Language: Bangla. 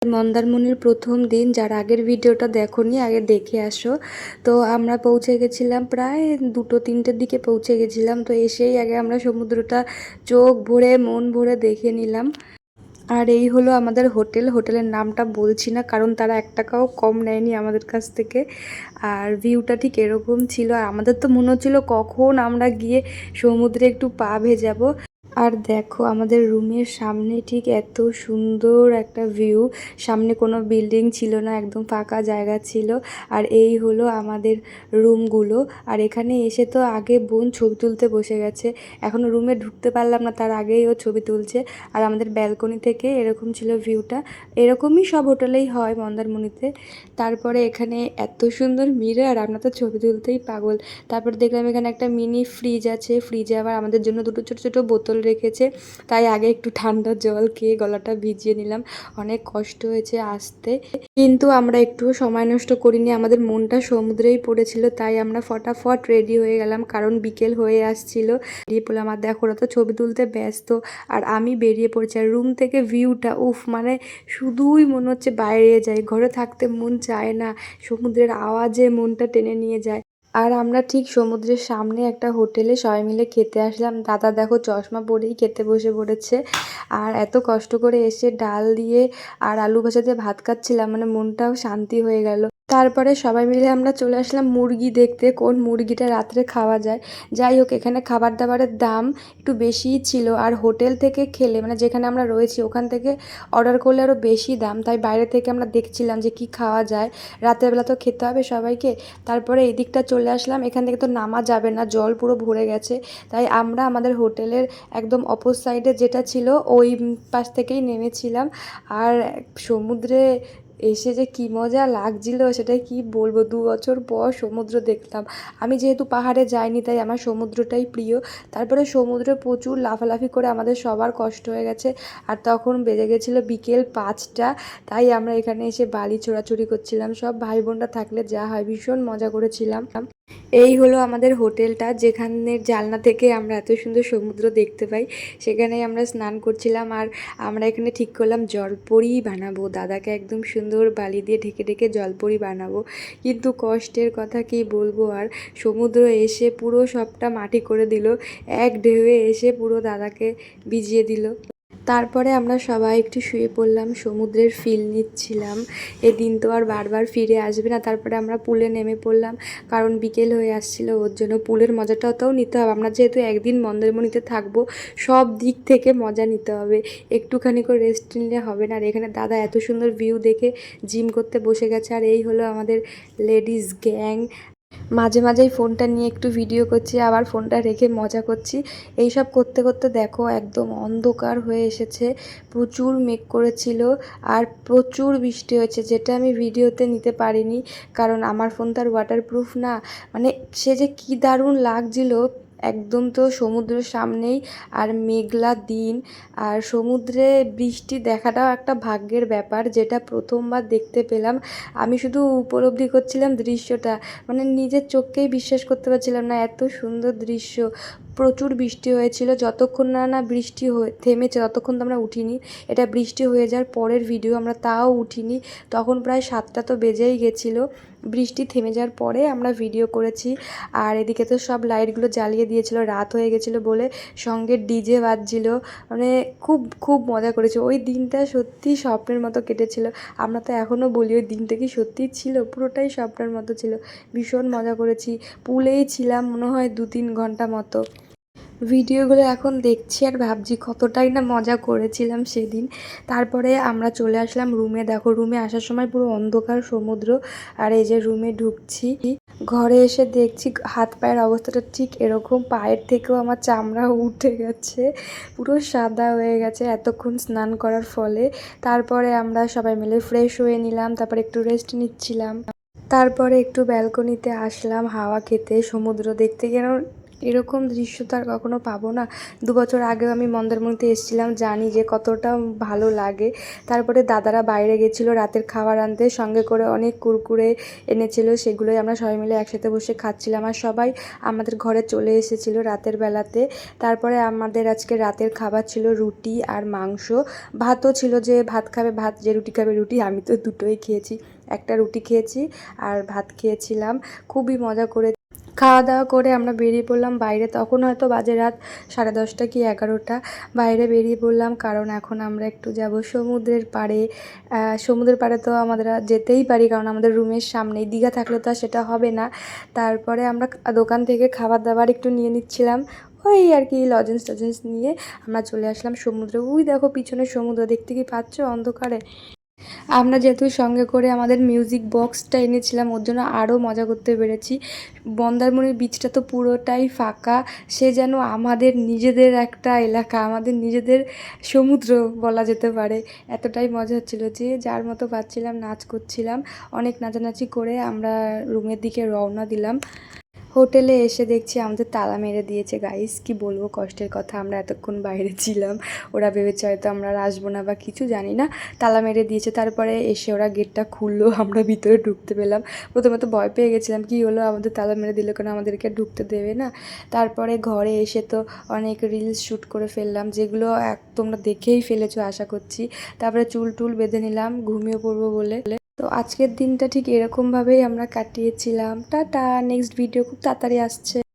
মন্দারমণির প্রথম দিন, যার আগের ভিডিওটা দেখোনি আগে দেখে আসো। তো আমরা পৌঁছে গেছিলাম প্রায় 2-3টের দিকে পৌঁছে গেছিলাম। তো এসেই আগে আমরা সমুদ্রটা চোখ ভরে মন ভরে দেখে নিলাম। আর এই হলো আমাদের হোটেলের নামটা বলছি না, কারণ তারা 1 টাকাও কম নেয়নি আমাদের কাছ থেকে। আর ভিউটা ঠিক এরকম ছিল, আর আমাদের তো মনে হচ্ছিল কখন আমরা গিয়ে সমুদ্রে একটু পা ভেজাবো। আর দেখো আমাদের রুমের সামনে ঠিক এত সুন্দর একটা ভিউ, সামনে কোনো বিল্ডিং ছিল না, একদম ফাঁকা জায়গা ছিল। আর এই হলো আমাদের রুমগুলো। আর এখানে এসে তো আগে বোন ছবি তুলতে বসে গেছে, এখনও রুমে ঢুকতে পারলাম না, তার আগেই ও ছবি তুলছে। আর আমাদের ব্যালকনি থেকে এরকম ছিল ভিউটা, এরকমই সব হোটেলেই হয় মন্দারমণিতে। তারপরে এখানে এত সুন্দর মিরর, আমরা তো ছবি তুলতেই পাগল। তারপর দেখলাম এখানে একটা মিনি ফ্রিজ আছে, ফ্রিজে আবার আমাদের জন্য 2টো ছোটো ছোটো বোতল রেখেছে। তাই আগে একটু ঠান্ডা জল খেয়ে গলাটা ভিজিয়ে নিলাম, অনেক কষ্ট হয়েছে আসতে। কিন্তু আমরা একটুও সময় নষ্ট করিনি, আমাদের মনটা সমুদ্রেই পড়েছিল, তাই আমরা ফটাফট রেডি হয়ে গেলাম, কারণ বিকেল হয়ে আসছিল। বেরিয়ে পড়লাম, আর দেখো ওরা তো ছবি তুলতে ব্যস্ত, আর আমি বেরিয়ে পড়েছি। আর রুম থেকে ভিউটা উফ, মানে শুধুই মনে হচ্ছে বাইরে যাই, ঘরে থাকতে মন চায় না, সমুদ্রের আওয়াজে মনটা টেনে নিয়ে যায়। আর আমরা ঠিক সমুদ্রের সামনে একটা হোটেলে সবাই মিলে খেতে আসলাম। দাদা দেখো চশমা পরেই খেতে বসে পড়েছে। আর এত কষ্ট করে এসে ডাল দিয়ে আর আলু ভাজা দিয়ে ভাত খাচ্ছিলাম, মানে মনটাও শান্তি হয়ে গেল। তারপরে সবাই মিলে আমরা চলে আসলাম মুরগি দেখতে, কোন মুরগিটা রাত্রে খাওয়া যায়। যাই হোক, এখানে খাবার দাবারের দাম একটু বেশিই ছিল, আর হোটেল থেকে খেলে মানে যেখানে আমরা রয়েছি ওখান থেকে অর্ডার করলে আরও বেশি দাম। তাই বাইরে থেকে আমরা দেখছিলাম যে কি খাওয়া যায়, রাতের বেলা তো খেতে হবে সবাইকে। তারপরে এই দিকটা চলে আসলাম, এখান থেকে তো নামা যাবে না, জল পুরো ভরে গেছে। তাই আমরা আমাদের হোটেলের একদম অপোজ সাইডে যেটা ছিল ওই পাশ থেকেই নেমেছিলাম। আর সমুদ্রে এসে যে কি মজা লাগছিল সেটা কি বলবো, 2 বছর পর সমুদ্র দেখলাম। আমি যেহেতু পাহাড়ে যাইনি তাই আমার সমুদ্রটাই প্রিয়। তারপরে সমুদ্রে প্রচুর লাফালাফি করে আমাদের সবার কষ্ট হয়ে গেছে, আর তখন বেজে গেছিলো বিকেল 5টা। তাই আমরা এখানে এসে বালি ছোড়াছুড়ি করছিলাম, সব ভাই বোনরা থাকলে যা হয়, ভীষণ মজা করেছিলাম। এই হলো আমাদের হোটেলটা, যেখানের জানলা থেকে আমরা এত সুন্দর সমুদ্র দেখতে পাই, সেখানেই আমরা স্নান করছিলাম। আর আমরা এখানে ঠিক করলাম জলপরি বানাবো, দাদাকে একদম সুন্দর বালি দিয়ে ঢেকে ঢেকে জলপরি বানাবো। কিন্তু কষ্টের কথা কি বলবো, আর সমুদ্র এসে পুরো সবটা মাটি করে দিল, এক ঢেউয়ে এসে পুরো দাদাকে ভিজিয়ে দিল। তারপরে আমরা সবাই একটু শুয়ে পড়লাম, সমুদ্রের ফিল নিচ্ছিলাম। এদিন তো আর বারবার ফিরে আসবে না। তারপরে আমরা পুলে নেমে পড়লাম, কারণ বিকেল হয়ে আসছিলো, ওর জন্য পুলের মজাটাও নিতে হবে। আমরা যেহেতু একদিন মন্দারমণিতে থাকবো, সব দিক থেকে মজা নিতে হবে, একটুখানি করে রেস্ট নিলে হবে না। আর এখানে দাদা এত সুন্দর ভিউ দেখে জিম করতে বসে গেছে। আর এই হলো আমাদের লেডিস গ্যাং। মাঝে মাঝেই ফোনটা নিয়ে একটু ভিডিও করছি, আবার ফোনটা রেখে মজা করছি। এইসব করতে করতে দেখো একদম অন্ধকার হয়ে এসেছে, প্রচুর মেঘ করেছিল, আর প্রচুর বৃষ্টি হয়েছে, যেটা আমি ভিডিওতে নিতে পারিনি, কারণ আমার ফোন তো আর ওয়াটারপ্রুফ না। মানে সে যে কী দারুণ লাগছিল, একদম তো সমুদ্রের সামনেই, আর মেঘলা দিন, আর সমুদ্রে বৃষ্টি দেখাটাও একটা ভাগ্যের ব্যাপার, যেটা প্রথমবার দেখতে পেলাম। আমি শুধু উপলব্ধি করছিলাম দৃশ্যটা, মানে নিজের চোখকেই বিশ্বাস করতে পারছিলাম না, এত সুন্দর দৃশ্য। প্রচুর বৃষ্টি হয়েছিল, যতক্ষণ না না বৃষ্টি থেমেছে ততক্ষণ তো আমরা উঠিনি। এটা বৃষ্টি হয়ে যাওয়ার পরের ভিডিও, আমরা তাও উঠিনি, তখন প্রায় 7টা তো বেজেই গেছিলো। বৃষ্টি থেমে যাওয়ার পরে আমরা ভিডিও করেছি। আর এদিকে তো সব লাইটগুলো জ্বালিয়ে দিয়েছিল, রাত হয়ে গেছিলো বলে, সঙ্গে ডিজে বাজছিল, মানে খুব খুব মজা করেছি। ওই দিনটা সত্যি স্বপ্নের মতো কেটেছিল। আমরা তো এখনও বলি ওই দিনটা কি সত্যিই ছিল, পুরোটাই স্বপ্নের মতো ছিল। ভীষণ মজা করেছি, পুলেই ছিলাম মনে হয় 2-3 ঘন্টা মতো। ভিডিওগুলো এখন দেখছি আর ভাবছি কতটাই না মজা করেছিলাম সেদিন। তারপরে আমরা চলে আসলাম রুমে, দেখো রুমে আসার সময় পুরো অন্ধকার সমুদ্র, আর এই যে রুমে ঢুকছি, ঘরে এসে দেখছি হাত পায়ের অবস্থাটা ঠিক এরকম, পায়ের থেকেও আমার চামড়া উঠে গেছে, পুরো সাদা হয়ে গেছে এতক্ষণ স্নান করার ফলে। তারপরে আমরা সবাই মিলে ফ্রেশ হয়ে নিলাম, তারপরে একটু রেস্ট নিচ্ছিলাম। তারপরে একটু ব্যালকনিতে আসলাম হাওয়া খেতে, সমুদ্র দেখতে, যেন এরকম দৃশ্য তো আর কখনো পাবো না। 2 বছর আগেও আমি মন্দারমণিতে এসেছিলাম, জানি যে কতটা ভালো লাগে। তারপরে দাদারা বাইরে গেছিলো রাতের খাবার আনতে, সঙ্গে করে অনেক কুরকুরে এনেছিল, সেগুলোই আমরা সবাই মিলে একসাথে বসে খাচ্ছিলাম। আর সবাই আমাদের ঘরে চলে এসেছিলো রাতের বেলাতে। তারপরে আমাদের আজকে রাতের খাবার ছিল রুটি আর মাংস, ভাতও ছিল, যে ভাত খাবে ভাত, যে রুটি খাবে রুটি। আমি তো দুটোই খেয়েছি, একটা রুটি খেয়েছি আর ভাত খেয়েছিলাম। খুবই মজা করে খাওয়া দাওয়া করে আমরা বেরিয়ে পড়লাম বাইরে। তখন হয়তো বাজে রাত 10:30 কি 11টা। বাইরে বেরিয়ে পড়লাম কারণ এখন আমরা একটু যাব সমুদ্রের পাড়ে। সমুদ্রের পাড়ে তো আমাদের যেতেই পারি, কারণ আমাদের রুমের সামনেই। দীঘা থাকলে তো আর সেটা হবে না। তারপরে আমরা দোকান থেকে খাবার দাবার একটু নিয়ে নিচ্ছিলাম, ওই আর কি লজেন্স টজেন্স নিয়ে আমরা চলে আসলাম সমুদ্রে। ওই দেখো পিছনে সমুদ্র, দেখতে কি পাচ্ছ অন্ধকারে? আমরা যেহেতু সঙ্গে করে আমাদের মিউজিক বক্সটা এনেছিলাম, ওর জন্য আরও মজা করতে পেরেছি। মন্দারমণির বিচটা তো পুরোটাই ফাঁকা, সে যেন আমাদের নিজেদের একটা এলাকা, আমাদের নিজেদের সমুদ্র বলা যেতে পারে। এতটাই মজা হচ্ছিলো যে যার মতো পাচ্ছিলাম নাচ করছিলাম। অনেক নাচানাচি করে আমরা রুমের দিকে রওনা দিলাম। হোটেলে এসে দেখছি আমাদের তালা মেরে দিয়েছে। গাইস কি বলবো কষ্টের কথা, আমরা এতক্ষণ বাইরে ছিলাম, ওরা ভেবেছে হয়তো আমরা আর আসবো না বা কিছু, জানি না, তালা মেরে দিয়েছে। তারপরে এসে ওরা গেটটা খুললো, আমরা ভিতরে ঢুকতে পেলাম। প্রথমে তো ভয় পেয়ে গেছিলাম, কি হলো আমাদের তালা মেরে দিল কেন, আমাদেরকে ঢুকতে দেবে না। তারপরে ঘরে এসে তো অনেক রিলস শ্যুট করে ফেললাম, যেগুলো তোমরা দেখেই ফেলেছো আশা করছি। তারপরে চুল টুল বেঁধে নিলাম ঘুমিয়ে পড়বো বলে। তো আজকের দিনটা ঠিক এরকমভাবেই আমরা কাটিয়েছিলাম। টাটা, নেক্সট ভিডিও খুব তাড়াতাড়ি আসছে।